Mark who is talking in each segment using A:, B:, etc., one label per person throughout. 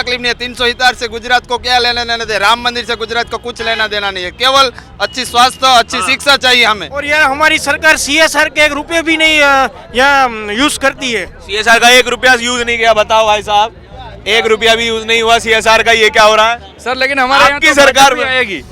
A: तकलीफ नहीं है। 370 से गुजरात को क्या लेना देना है, राम मंदिर से गुजरात को कुछ लेना देना नहीं है। केवल अच्छी स्वास्थ्य अच्छी शिक्षा चाहिए हमें।
B: और यह हमारी सरकार CSR के 1 रुपये भी नहीं यहाँ यूज करती है।
C: CSR का 1 रुपया यूज नहीं किया, बताओ भाई साहब, 1 रुपया भी यूज नहीं हुआ CSR का, ये क्या हो रहा है
D: सर? लेकिन हमारे यहाँ
C: आपकी
D: तो
C: सरकार
D: भी आएगी,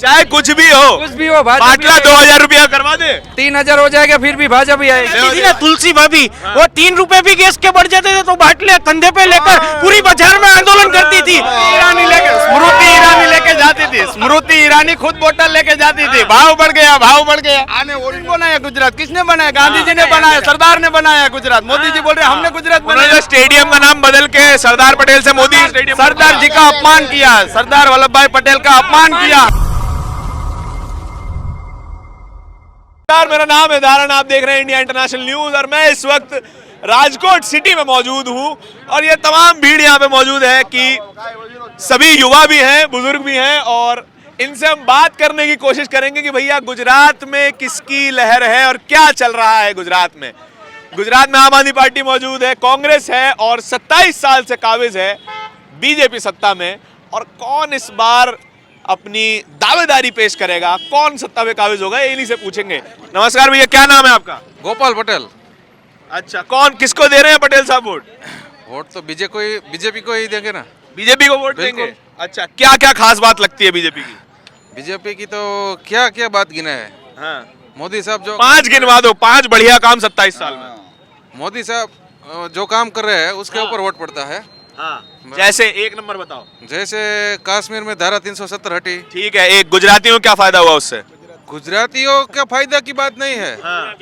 C: चाहे कुछ भी हो, बाटला 2000 रुपया करवा दे,
D: 3000 हो जाएगा फिर भी भाजपा ही आएगी।
B: ना तुलसी भाभी वो 3 रुपए भी गैस के बढ़ जाते थे तो बाटले कंधे पे लेकर पूरी बाजार में आंदोलन करती थी।
A: स्मृति ईरानी लेके जाती थी, स्मृति ईरानी खुद बोतल लेके जाती थी। भाव बढ़ गया, भाव बढ़ गया। आने बनाया गुजरात, किसने बनाया? गांधी जी ने बनाया, सरदार ने बनाया गुजरात। मोदी जी बोल रहे हमने गुजरात बनाया।
C: स्टेडियम का नाम बदल के सरदार पटेल से मोदी स्टेडियम,
A: सरदार जी का अपमान किया, सरदार वल्लभ भाई पटेल का अपमान किया।
C: मेरा नाम है धारण, आप देख रहे हैं इंडिया इंटरनेशनल न्यूज और मैं इस वक्त राजकोट सिटी में मौजूद हूं और ये तमाम भीड़ यहाँ पे मौजूद है कि सभी युवा भी हैं, बुजुर्ग भी हैं और इनसे हम बात करने की कोशिश करेंगे कि भैया गुजरात में किसकी लहर है और क्या चल रहा है गुजरात में। गुजरात में आम आदमी पार्टी मौजूद है, कांग्रेस है और 27 साल से काबिज है बीजेपी सत्ता में। और कौन इस बार अपनी दावेदारी पेश करेगा, कौन सत्ता में काबिज होगा, ये इन्हीं से पूछेंगे। नमस्कार भैया, क्या नाम है आपका?
D: गोपाल पटेल।
C: अच्छा, कौन किसको दे रहे हैं पटेल साहब वोट?
D: वोट तो बीजेपी को ही देंगे ना।
C: बीजेपी को वोट देंगे? अच्छा, क्या क्या खास बात लगती है बीजेपी की?
D: बीजेपी की तो क्या क्या बात गिना है।
C: हाँ।
D: मोदी साहब जो
C: 5 गिनवा दो, 5 बढ़िया काम 27 साल में।
D: मोदी साहब जो काम कर रहे हैं उसके ऊपर वोट पड़ता है।
C: हाँ। जैसे 1 नंबर बताओ।
D: जैसे कश्मीर में धारा 370 हटी।
C: ठीक है, एक गुजरातियों को क्या फायदा हुआ उससे?
D: गुजरातियों का फायदा की बात नहीं है।
C: हाँ।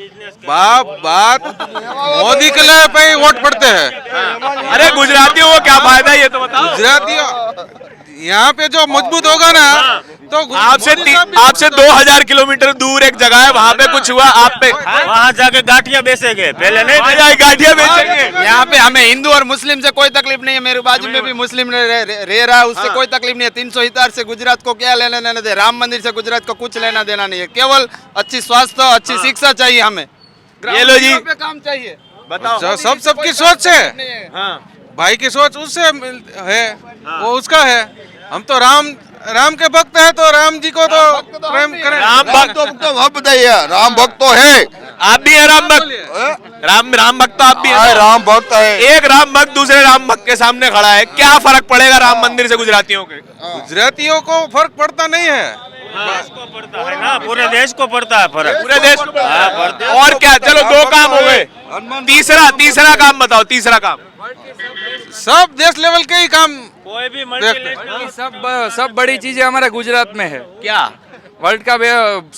D: बात मोदी के लिए पे ही वोट पड़ते हैं।
C: हाँ। अरे गुजरातियों को क्या फायदा है ये तो बताओ।
D: गुजरातियों यहाँ पे जो मजबूत होगा ना तो
C: आपसे 2000 किलोमीटर दूर एक जगह है, वहाँ पे कुछ हुआ आप पे?
B: वहाँ जाके गाठिया बेचेंगे, पहले नहीं
C: गाठिया बेचेंगे।
A: यहाँ पे हमें हिंदू और मुस्लिम से कोई तकलीफ नहीं है। मेरे बाजू में भी मुस्लिम रह रहा है, उससे कोई तकलीफ नहीं है। 370 से गुजरात को क्या लेना देना है, राम मंदिर से गुजरात को कुछ लेना देना नहीं है। केवल अच्छी स्वास्थ्य अच्छी शिक्षा चाहिए हमें।
C: ये लो जी,
A: पे काम चाहिए।
C: बताओ।
D: सबकी सोच है।
C: हाँ।
D: भाई की सोच उससे है, वो उसका है। हम तो राम के भक्त है तो राम जी को तो प्रेम करें।
C: राम भक्त
E: तो बताइए, राम भक्त तो है।
C: आप भी हैं राम भक्त? राम भक्त आप भी हैं?
E: राम भक्त है।
C: एक राम भक्त दूसरे राम भक्त के सामने खड़ा है, क्या फर्क पड़ेगा राम मंदिर से गुजरातियों के?
D: गुजरातियों को फर्क पड़ता नहीं है।
B: ना पूरे देश को पड़ता है फर्क।
C: पूरे देश को। और क्या, चलो 2 काम हो गए, तीसरा काम बताओ। तीसरा काम
D: सब देश लेवल के ही काम
B: कोई भी
D: सब बड़ी चीजें हमारे गुजरात में है।
C: क्या?
D: वर्ल्ड का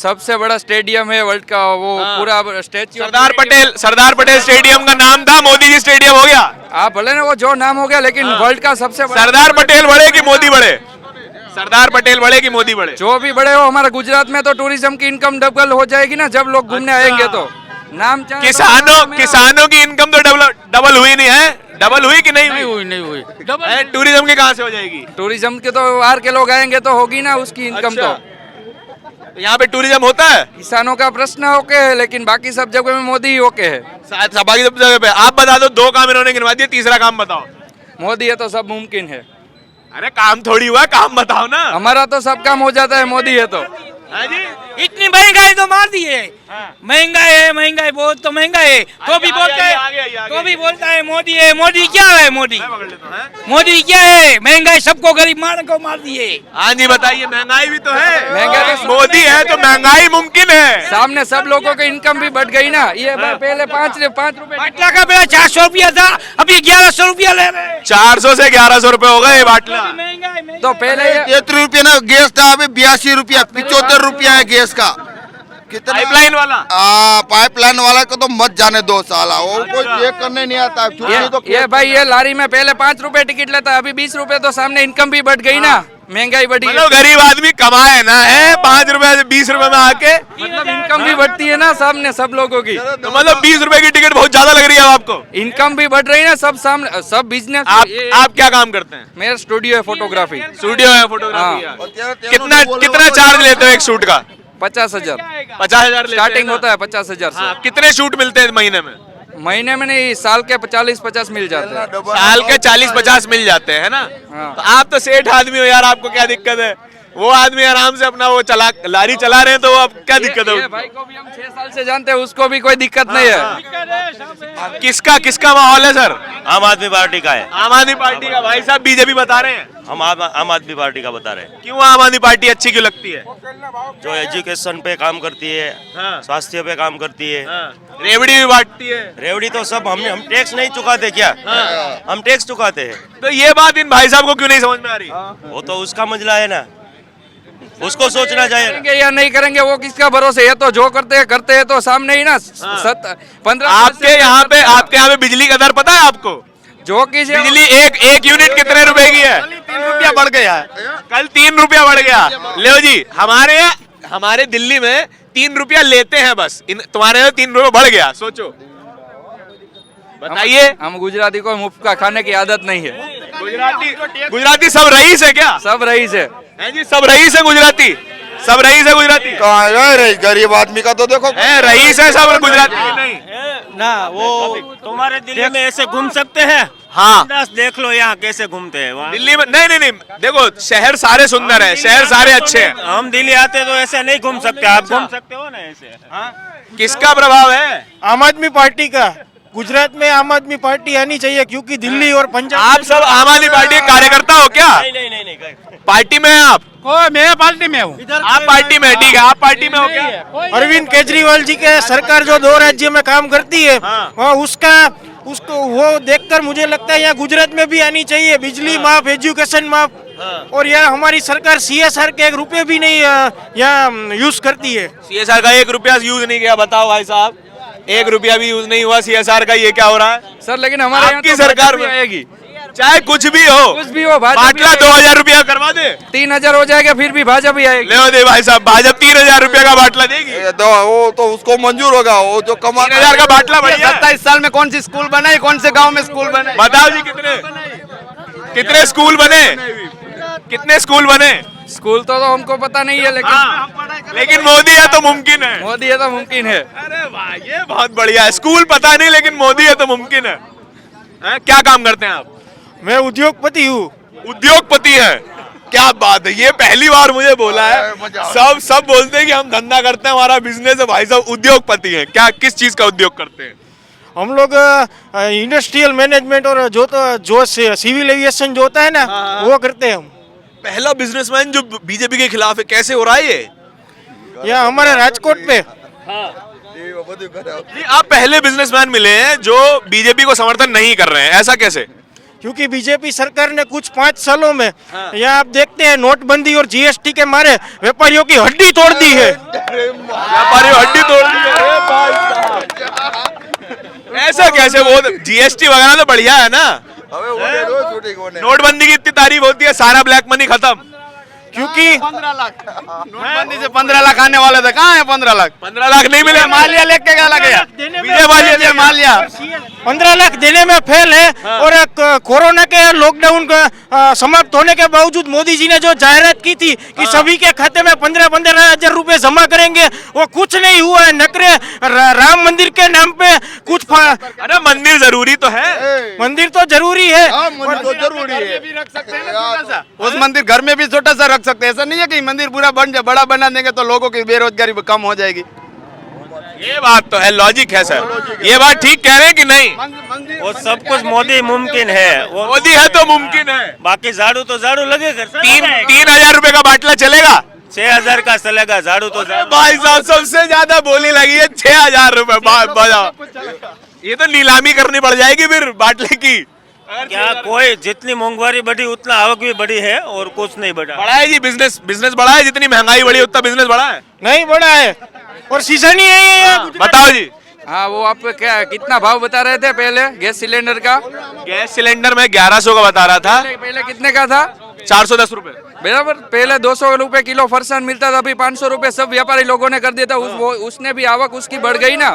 D: सबसे बड़ा स्टेडियम है वर्ल्ड का, वो पूरा स्टेच्यू।
C: सरदार पटेल स्टेडियम का नाम था, मोदी जी स्टेडियम हो गया।
D: आप भले ना वो जो नाम हो गया, लेकिन वर्ल्ड का सबसे बड़ा।
C: सरदार पटेल बड़े कि मोदी बड़े? सरदार पटेल बड़े कि मोदी बड़े?
D: जो भी बड़े हो, हमारे गुजरात में तो टूरिज्म की इनकम डबल हो जाएगी ना जब लोग घूमने आएंगे तो। नाम
C: किसानों की इनकम तो डबल हुई नहीं है? डबल हुई कि नहीं हुई?
D: नहीं हुई।
C: टूरिज्म की कहाँ से हो जाएगी?
D: टूरिज्म के तो बाहर के लोग आएंगे तो होगी ना उसकी इनकम।
C: अच्छा।
D: तो
C: यहाँ पे टूरिज्म होता है?
D: किसानों का प्रश्न ओके है, लेकिन बाकी सब जगह में मोदी ही ओके है।
C: बाकी सब जगह पे आप बता दो। 2 काम इन्होंने गिनवा दिए, तीसरा काम बताओ।
D: मोदी है तो सब मुमकिन है।
C: अरे काम थोड़ी हुआ, काम बताओ ना।
D: हमारा तो सब काम हो जाता है मोदी है तो।
C: हाँ जी।
B: इतनी महंगाई तो मार दी है। महंगाई बहुत तो महंगा है, तो भी बोलता है मोदी है। मोदी क्या है? मोदी क्या है? महंगाई सबको गरीब को मार दी है।
C: हाँ जी बताइए, महंगाई भी तो है।
D: महंगाई
C: मोदी है तो महंगाई मुमकिन है।
D: सामने सब लोगों की इनकम भी बढ़ गई ना। ये पहले 5 रुपए
B: बाटला का पहले 400 रुपया था, अभी 1100 रुपया ले रहे हैं।
C: 400 से 1100 रुपए हो गए बाटला।
D: तो पहले
E: 33 रुपया ना गैस था, अभी 82 रुपया, 75 रुपया है गैस का। कितना
C: पाइपलाइन वाला?
E: पाइपलाइन वाला को तो मत जाने दो साला, वो कोई चेक करने नहीं आता।
D: ये भाई ये लारी में पहले 5 रुपए टिकट लेता, अभी 20 रुपए। तो सामने इनकम भी बढ़ गई ना, महंगाई बढ़ी।
C: मतलब गरीब आदमी कमाए ना है 5 रुपए से 20 रुपए में आके,
D: मतलब इनकम भी बढ़ती है ना सामने सब लोगों की।
C: तो मतलब 20 रुपए की टिकट बहुत ज्यादा लग रही है आपको?
D: इनकम भी बढ़ रही है ना, सब सामने सब बिजनेस।
C: आप क्या काम करते हैं?
D: मेरा स्टूडियो है फोटोग्राफी।
C: स्टूडियो है फोटोग्राफी। कितना चार्ज लेते हो एक शूट का?
D: 50,000।
C: 50,000
D: स्टार्टिंग होता है 50,000 से।
C: कितने शूट मिलते हैं महीने में?
F: महीने में नहीं, साल के 40-50 मिल जाते हैं।
C: साल के 40-50 मिल जाते हैं ना।
F: हाँ।
C: तो आप तो सेठ आदमी हो यार, आपको क्या दिक्कत है? वो आदमी आराम से अपना वो लारी चला रहे हैं, तो अब क्या दिक्कत है
F: ये
C: उसको?
F: भाई को भी हम 6 साल से जानते हैं, उसको भी कोई दिक्कत नहीं है।
C: किसका माहौल है सर?
G: आम आदमी पार्टी का है।
C: आम आदमी पार्टी का। भाई साहब बीजेपी बता रहे हैं।
G: हम आम आदमी पार्टी का बता रहे हैं।
C: क्यों आम आदमी पार्टी अच्छी क्यों लगती है?
G: जो एजुकेशन पे काम करती है,
C: हाँ।
G: स्वास्थ्य पे काम करती है।
C: रेवड़ी भी बांटती है।
G: रेवड़ी तो सब हम टैक्स नहीं चुकाते क्या? हम टैक्स चुकाते हैं।
C: तो ये बात इन भाई साहब को क्यों नहीं समझ में आ रही?
G: वो तो उसका मजला है ना, उसको सोचना चाहिए ना।
F: करेंगे या नहीं करेंगे वो किसका भरोसे, ये तो जो करते हैं तो सामने ही ना। 15
C: आपके यहाँ पे बिजली का दर पता है आपको?
F: जो किसी
C: बिजली एक यूनिट कितने रुपए की है?
A: 3 रुपया बढ़ गया है।
C: कल 3 रुपया बढ़ गया। लो जी, हमारे दिल्ली में 3 रुपया लेते हैं बस, तुम्हारे यहाँ 3 रुपया बढ़ गया। सोचो, बताइए।
F: हम गुजराती को मुफ्त का खाने की आदत नहीं है।
C: गुजराती सब रईस है क्या?
F: सब रईस है।
C: हैं जी, सब रईस है गुजराती। सब रईस है गुजराती।
E: कहाँ है रे? गरीब आदमी का तो देखो
C: है रईस है सब गुजराती नहीं।
G: ना वो तुम्हारे दिल्ली में ऐसे घूम सकते हैं?
C: हाँ,
G: देख लो यहाँ कैसे घूमते हैं वहाँ।
C: दिल्ली में नहीं, देखो शहर सारे सुंदर है, शहर सारे अच्छे हैं।
G: हम दिल्ली आते तो ऐसे नहीं घूम सकते, आप घूम सकते हो ना ऐसे।
C: किसका प्रभाव है?
H: आम आदमी पार्टी का। गुजरात में आम आदमी पार्टी आनी चाहिए, क्योंकि दिल्ली और पंजाब।
C: आप सब आम आदमी पार्टी के कार्यकर्ता हो क्या?
G: नहीं।
C: पार्टी में हैं आप?
B: मैं पार्टी में हूँ।
C: आप पार्टी में? ठीक है, आप पार्टी में हो क्या?
H: अरविंद केजरीवाल जी के सरकार जो 2 राज्य में काम करती है, वहाँ उसको वो देखकर मुझे लगता है यहाँ गुजरात में भी आनी चाहिए। बिजली माफ, एजुकेशन माफ। और यहाँ हमारी सरकार CSR के 1 रुपए भी नहीं यहाँ यूज करती है।
C: CSR का 1 रुपया यूज नहीं किया, बताओ भाई साहब। 1 रुपया भी यूज नहीं हुआ CSR का, ये क्या हो रहा है?
F: सर लेकिन हमारे यहाँ
C: आपकी
F: तो
C: सरकार
F: भाजपा
C: में
F: आएगी,
C: चाहे कुछ भी हो, बाटला 2000 रुपया करवा दे,
F: 3000 हो जाएगा, फिर भी भाजपा ही आएगी।
C: ले दे भाई साहब, भाजपा 3000 रुपया का बाटला देगी।
E: वो तो उसको मंजूर होगा, वो जो कमा
C: 3000 का बाटला बढ़िया।
A: 27 साल में कौन सी स्कूल बनाई, कौन से गांव में स्कूल बने?
C: बताओ जी, कितने स्कूल बने? कितने स्कूल बने?
F: स्कूल तो हमको पता नहीं है,
C: लेकिन मोदी है तो मुमकिन है।
F: मोदी है तो मुमकिन है।
C: अरे वाह, ये बहुत बढ़िया है। स्कूल पता नहीं, लेकिन मोदी है तो मुमकिन है। क्या काम करते हैं आप?
H: मैं उद्योगपति हूँ।
C: उद्योगपति है? क्या बात है, ये पहली बार मुझे बोला है। सब बोलते हैं कि हम धंधा करते हैं, हमारा बिजनेस है। भाई साहब उद्योगपति हैं। क्या, किस चीज का उद्योग करते हैं?
H: हम लोग इंडस्ट्रियल मैनेजमेंट और जो सिविल एविएशन जो होता है ना, वो करते हैं हम।
C: पहला बिजनेसमैन जो बीजेपी के खिलाफ है, कैसे हो रहा है ये?
H: यहाँ हमारे राजकोट पे।
C: नहीं, आप पहले बिजनेसमैन मिले हैं जो बीजेपी को समर्थन नहीं कर रहे हैं, ऐसा कैसे?
H: क्योंकि बीजेपी सरकार ने कुछ 5 सालों में यहाँ आप देखते हैं नोटबंदी और GST के मारे व्यापारियों की हड्डी तोड़ दी है।
C: व्यापारियों हड्डी तोड़ दी है। अरे भाई साहब, ऐसा कैसे? वो GST वगैरह तो बढ़िया है ना। नोटबंदी की इतनी तारीफ होती है, सारा ब्लैक मनी खत्म।
H: क्योंकि
A: 15 लाख नोटबंदी से 15 लाख आने वाले थे, कहाँ है 15 लाख?
C: 15 लाख नहीं मिले।
A: मालिया लेके क्या लगे? विजय मालिया
H: 15 लाख देने में फेल है। और कोरोना के लॉकडाउन का समाप्त होने के बावजूद मोदी जी ने जो जाहिरात की थी कि सभी के खाते में 15-15 हजार रुपए जमा करेंगे, वो कुछ नहीं हुआ है। नकरे राम मंदिर के नाम पे कुछ
C: अरे मंदिर जरूरी तो है।
H: मंदिर तो जरूरी है,
E: जरूरी है।
A: रख सकते हैं ना छोटा सा। उस मंदिर घर में भी छोटा सा रख सकते हैं। ऐसा नहीं है कि मंदिर पूरा बड़ा बना देंगे तो लोगों की बेरोजगारी कम हो जाएगी।
C: ये बात तो है, लॉजिक है सर। ये बात ठीक कह रहे हैं कि नहीं?
G: वो सब कुछ मोदी मुमकिन है। वो
C: मोदी है तो मुमकिन है।
G: बाकी झाड़ू तो झाड़ू लगेगा।
C: 3,000 रुपए का बाटला चलेगा?
G: 6,000 का चलेगा झाड़ू तो झाड़ू।
C: भाई साहब सबसे ज्यादा बोली लगी है 6,000 रुपए। ये तो नीलामी करनी पड़ जाएगी फिर बाटले की।
G: क्या कोई जितनी महंगाई बढ़ी उतना आवक भी बढ़ी है और कुछ नहीं बढ़ा।
C: बढ़ा है जी बिजनेस बढ़ा है। जितनी महंगाई बढ़ी उतना बिजनेस बढ़ा है?
H: नहीं बढ़ा है। और सीजन ही है।
C: बताओ जी।
F: हाँ, वो आप क्या कितना भाव बता रहे थे पहले गैस सिलेंडर का?
C: गैस सिलेंडर में 1100 का बता रहा था।
F: पहले कितने का था?
C: 410 रुपए
F: बराबर। पहले 200 रुपए किलो फरसान मिलता था, अभी 500 रुपए सब व्यापारी लोगों ने कर दिया था। उसने भी आवक उसकी बढ़ गई ना।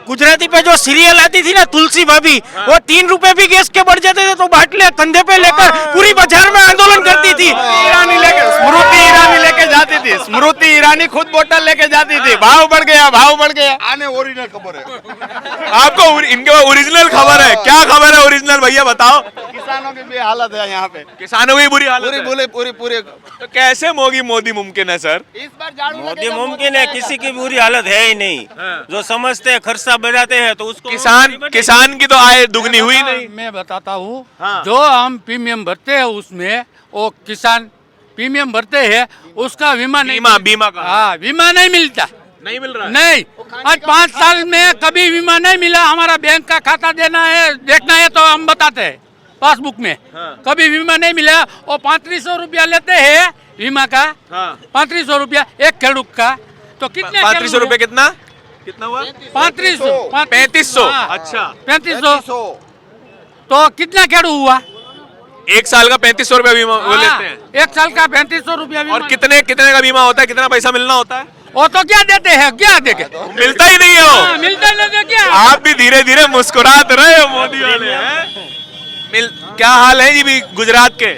H: गुजराती पे जो सीरियल आती थी ना, तुलसी भाभी, वो 3 रुपए भी गैस के बढ़ जाते थे तो बाटले कंधे पे लेकर पूरी बाजार में आंदोलन करती थी।
A: स्मृति ईरानी लेके जाती थी। स्मृति ईरानी खुद बोतल लेके जाती थी, भाव बढ़ गया, भाव बढ़ गया।
E: आने ओरिजिनल खबर है।
C: आपको इनके ओरिजिनल खबर है? क्या खबर है ओरिजिनल, भैया बताओ।
A: किसानों की भी हालत है यहाँ पे,
C: किसानों की बुरी हालत है।
E: पूरे
C: तो कैसे मोदी मुमकिन है सर?
A: इस बार झाड़ू
G: मोदी मुमकिन है, किसी की बुरी हालत है ही नहीं। जो समझते हैं खर्चा बढ़ाते हैं तो उसको
C: किसान की तो आय दुगनी हुई नहीं।
I: मैं बताता हूँ,
C: हाँ।
I: जो हम प्रीमियम भरते हैं उसमें वो किसान प्रीमियम भरते हैं, उसका बीमा नहीं
C: बीमा का
I: हाँ, बीमा नहीं मिलता।
C: नहीं मिल रहा है।
I: नहीं, आज 5 साल में कभी बीमा नहीं मिला। हमारा बैंक का खाता देना है, देखना है तो हम बताते हैं पासबुक में।
C: हाँ।
I: कभी बीमा नहीं मिला। वो 3500 रुपया लेते हैं बीमा का।
C: हाँ।
I: 3500 रुपया एक खेडूक का, तो कितने
C: 3500 रुपए कितना हुआ?
I: 3500
C: 3500।
I: हाँ।
C: अच्छा,
I: 3500 तो कितना खेडू हुआ?
C: एक साल का 3500 रुपया बीमा वो लेते हैं।
I: एक साल का 3500 रुपया बीमा।
C: और कितने का बीमा होता है? कितना पैसा मिलना होता है?
I: वो तो क्या देते हैं, क्या देंगे?
C: मिलता ही नहीं है वो।
I: हाँ, मिलता नहीं तो क्या?
C: आप भी धीरे धीरे मुस्कुराते रहे हो मोदी वाले हैं। क्या हाल है जी भी गुजरात के?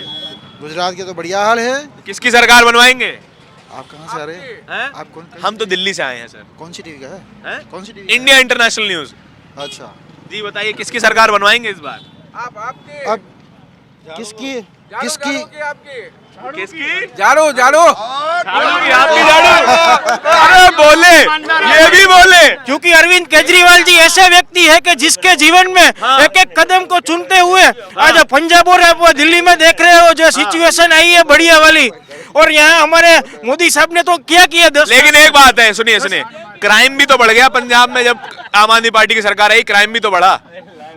J: गुजरात के तो बढ़िया हाल है।
C: किसकी सरकार बनवाएंगे?
J: आप कहाँ से आ रहे हैं? आप कौन
C: हम तो दिल्ली से आए हैं सर।
J: कौन सी टीवी का है?
C: हैं?
J: कौन सी टीवी?
C: India international news.
J: अच्छा,
C: जी बताइए किसकी सरकार बनवाएंगे इस बार?
J: अब किसकी किसकी
C: किसकी?
D: झाड़ू झाड़ू
C: आपकी झाड़ू। अरे बोले, ये भी बोले।
H: क्योंकि अरविंद केजरीवाल जी ऐसे व्यक्ति है कि जिसके जीवन में एक एक कदम को चुनते हुए आज पंजाब और आप दिल्ली में देख रहे हो जो सिचुएशन आई है बढ़िया वाली, और यहाँ हमारे मोदी साहब ने तो क्या किया 10।
C: लेकिन एक बात है, सुनिए क्राइम भी तो बढ़ गया पंजाब में। जब आम आदमी पार्टी की सरकार आई, क्राइम भी तो बढ़ा।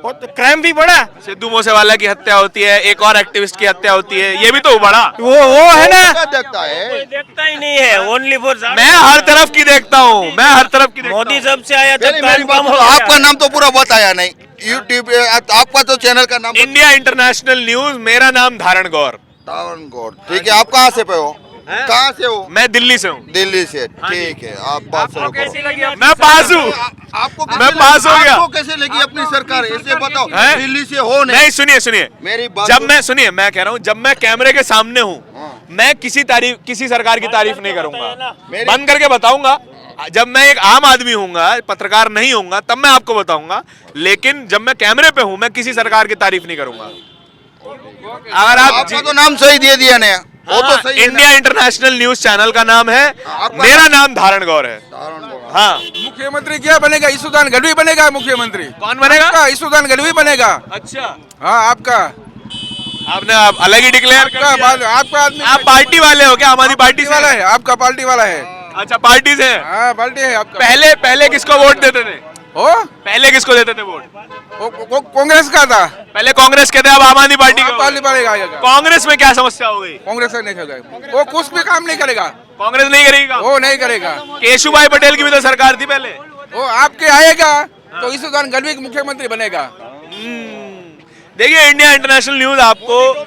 H: और तो क्राइम भी बढ़ा।
C: सिद्धू मूसेवाला की हत्या होती है, एक और एक्टिविस्ट की हत्या होती है, ये भी तो बढ़ा।
H: वो है ना,
E: देखता है।
G: कोई देखता ही नहीं है, ओनली फॉर
C: मैं हर तरफ की देखता हूँ, मैं हर तरफ की देखता
G: मोदी
C: हूँ।
G: जब से आया तब
E: मेरी
G: काम
E: बात
G: कम
E: सुनो,
G: हो गया।
E: आपका नाम तो पूरा बताया नहीं यूट्यूब पे, आपका तो चैनल का नाम
C: इंडिया इंटरनेशनल न्यूज, मेरा नाम धारण गौर।
E: तारण गौर। ठीक है, आप कहाँ से पे हो? कहाँ से हो?
C: मैं दिल्ली से हूँ।
E: दिल्ली से। ठीक है, आप बात करो।
C: मैं पास हूँ।
E: आपको
C: मैं पास हो गया।
E: आपको कैसे लगी अपनी सरकार, ऐसे बताओ।
C: हैं?
E: दिल्ली से हो
C: नहीं, सुनिए
E: मेरी बात
C: जब मैं कह रहा हूँ, जब मैं कैमरे के सामने हूँ, मैं किसी सरकार की तारीफ नहीं करूंगा, बंद करके बताऊंगा। जब मैं एक आम आदमी हूँगा, पत्रकार नहीं हूँगा, तब मैं आपको बताऊंगा। लेकिन जब मैं कैमरे पे हूँ, मैं किसी सरकार की तारीफ नहीं करूंगा। अगर आप
E: आपका तो नाम सही दे दिया ने, वो तो सही है ना।
C: इंडिया इंटरनेशनल न्यूज चैनल का नाम है, मेरा नाम धारण गौर है।
E: तारण गौर।
C: हाँ।
D: मुख्यमंत्री क्या बनेगा? ईसुदान गढ़वी बनेगा मुख्यमंत्री।
C: कौन बनेगा?
D: आपका ईसुदान गढ़वी बनेगा।
C: अच्छा,
D: हाँ, आपका
C: आपने अलग ही डिक्लेयर कर दिया।
D: आपका आदमी
C: आप पार्टी वाले हो क्या? हमारी पार्टी
D: वाला है, आपका पार्टी वाला है।
C: अच्छा, पार्टी से।
D: हाँ, पार्टी है आपका।
C: पहले किसको वोट देते थे?
D: हो
C: पहले किसको देते थे वोट?
D: कांग्रेस का था।
C: पहले कांग्रेस के थे, अब आम आदमी पार्टी का।
D: पार्टी पड़ेगा।
C: कांग्रेस में क्या समस्या हो गई?
D: कांग्रेस का नहीं होगा, वो कुछ भी काम नहीं करेगा।
C: कांग्रेस नहीं करेगा।
D: वो नहीं करेगा।
C: केशुभाई पटेल की भी तो सरकार थी पहले।
D: वो आपके आएगा तो ईसुदान गढ़वी मुख्यमंत्री बनेगा।
C: देखिए, इंडिया इंटरनेशनल न्यूज आपको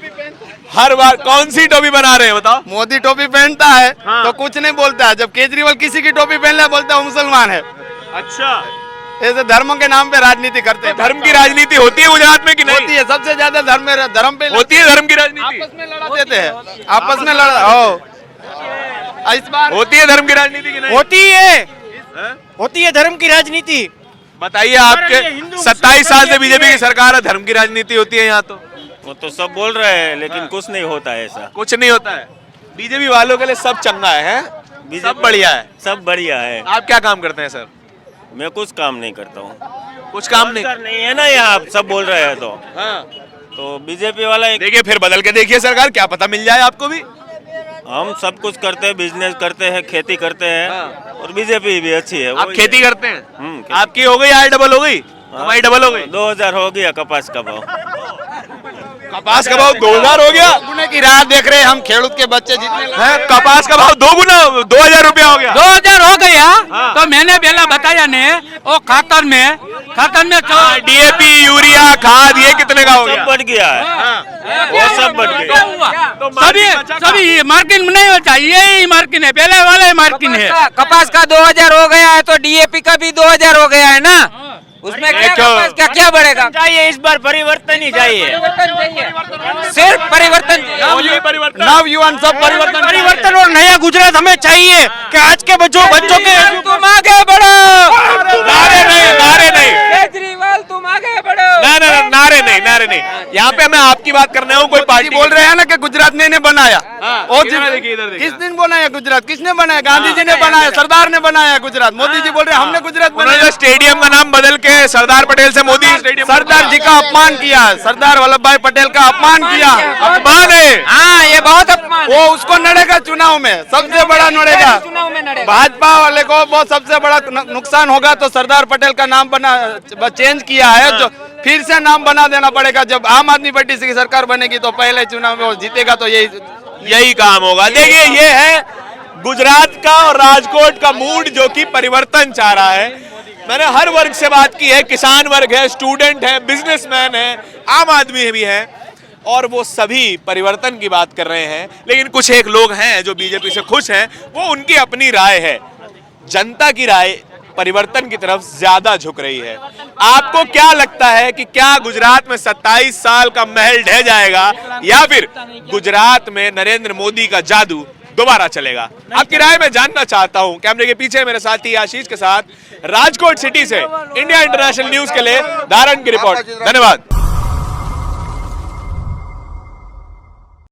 C: हर बार कौन सी टोपी बना रहे हैं बताओ?
A: मोदी टोपी पहनता है तो कुछ नहीं बोलता है, जब केजरीवाल किसी की टोपी पहन ले बोलता है वो मुसलमान है।
C: अच्छा,
A: ऐसे धर्मों के नाम पे राजनीति करते हैं।
C: धर्म की राजनीति होती है गुजरात में कि नहीं?
A: होती है, सबसे ज्यादा धर्म पे
C: होती है धर्म की राजनीति।
A: आपस में लड़ा देते हैं, आपस में लड़ा। इस बार
C: होती है धर्म की राजनीति कि नहीं?
H: होती है धर्म की राजनीति।
C: बताइए, आपके 27 साल से बीजेपी की सरकार है, धर्म की राजनीति होती है यहाँ तो?
G: वो तो सब बोल रहे हैं लेकिन कुछ नहीं होता है ऐसा।
C: कुछ नहीं होता है। बीजेपी वालों के लिए सब चंगा है, सब बढ़िया है।
G: सब बढ़िया है।
C: आप क्या काम करते हैं सर?
G: मैं कुछ काम नहीं करता हूँ।
C: कुछ काम नहीं।
G: नहीं है ना यहाँ, आप सब बोल रहे हैं तो।
C: हाँ।
G: तो बीजेपी वाला एक,
C: देखिए फिर बदल के देखिए सरकार, क्या पता मिल जाए आपको भी।
G: हम सब कुछ करते हैं, बिजनेस करते हैं, खेती करते हैं। और बीजेपी भी अच्छी है।
C: आप खेती करते हैं?
G: खेती।
C: आपकी हो गई, आय डबल हो गई, हमारी डबल हो गई।
G: 2000 हो गया कपास का भाव।
C: कपास का भाव 2000 हो गया।
A: गुने की राह देख रहे हैं हम, खेडूत के बच्चे जितने
C: है, कपास का भाव 2 गुना 2000 रुपया हो गया।
I: 2000 हो गया। तो मैंने पहला बताया ने वो खातर में
C: डीएपी, यूरिया, खाद, ये कितने का हो
G: सब
C: गया?
G: बढ़ गया है। वो सब बढ़ गया।
I: सभी मार्किन नहीं होता, यही मार्किन है, पहले वाला मार्किन है।
B: कपास का 2000 हो गया है तो डीएपी का भी 2000 हो गया है ना, उसमें क्या कपास का क्या बढ़ेगा?
G: चाहिए इस बार परिवर्तन ही चाहिए।
B: सिर्फ परिवर्तन।
C: ओनली परिवर्तन
A: नव युवान सब परिवर्तन
H: परिवर्तन और नया गुजरात हमें चाहिए कि आज के बच्चों के
F: तुम आगे बढ़ो,
C: नारे नहीं, नारे नहीं,
F: केजरीवाल तुम आगे बढ़ो।
C: नारे नहीं, नारे नहीं। यहाँ पे मैं आपकी बात करने हूँ, कोई पार्टी
A: बोल रहे हैं ना कि गुजरात ने बनाया। और
C: इधर देखिए, इधर देखिए।
A: किस दिन बनाया गुजरात? किसने बनाया? गांधी जी ने बनाया, सरदार ने बनाया गुजरात। मोदी जी बोल रहे हैं हमने गुजरात
C: उन्होंने
A: बनाया।
C: स्टेडियम का नाम बदल के सरदार पटेल से मोदी स्टेडियम,
A: सरदार जी का अपमान किया, सरदार वल्लभ भाई पटेल का अपमान किया।
C: अपमान है।
F: हाँ, ये बहुत अपमान है।
A: वो उसको नड़ेगा चुनाव में, सबसे बड़ा नड़ेगा।
F: चुनाव में नड़ेगा।
A: भाजपा वाले को बहुत सबसे बड़ा नुकसान होगा। तो सरदार पटेल का नाम चेंज किया है, जो फिर से नाम बना देना पड़ेगा। जब आम आदमी पार्टी की सरकार बनेगी तो पहले चुनाव में वो जीतेगा, तो
C: यही काम होगा। देखिए, ये है गुजरात का और राजकोट का मूड जो कि परिवर्तन चाह रहा है। मैंने हर वर्ग से बात की है, किसान वर्ग है, स्टूडेंट है, बिजनेसमैन है, आम आदमी भी है, और वो सभी परिवर्तन की बात कर रहे हैं। लेकिन कुछ एक लोग हैं जो बीजेपी से खुश हैं, वो उनकी अपनी राय है। जनता की राय परिवर्तन की तरफ ज्यादा झुक रही है। आपको क्या लगता है कि क्या गुजरात में 27 साल का महल ढह जाएगा, या फिर गुजरात में नरेंद्र मोदी का जादू दोबारा चलेगा? आपकी राय मैं जानना चाहता हूं। कैमरे के पीछे मेरे साथी आशीष के साथ राजकोट सिटी से इंडिया इंटरनेशनल न्यूज के लिए धारण की रिपोर्ट। धन्यवाद।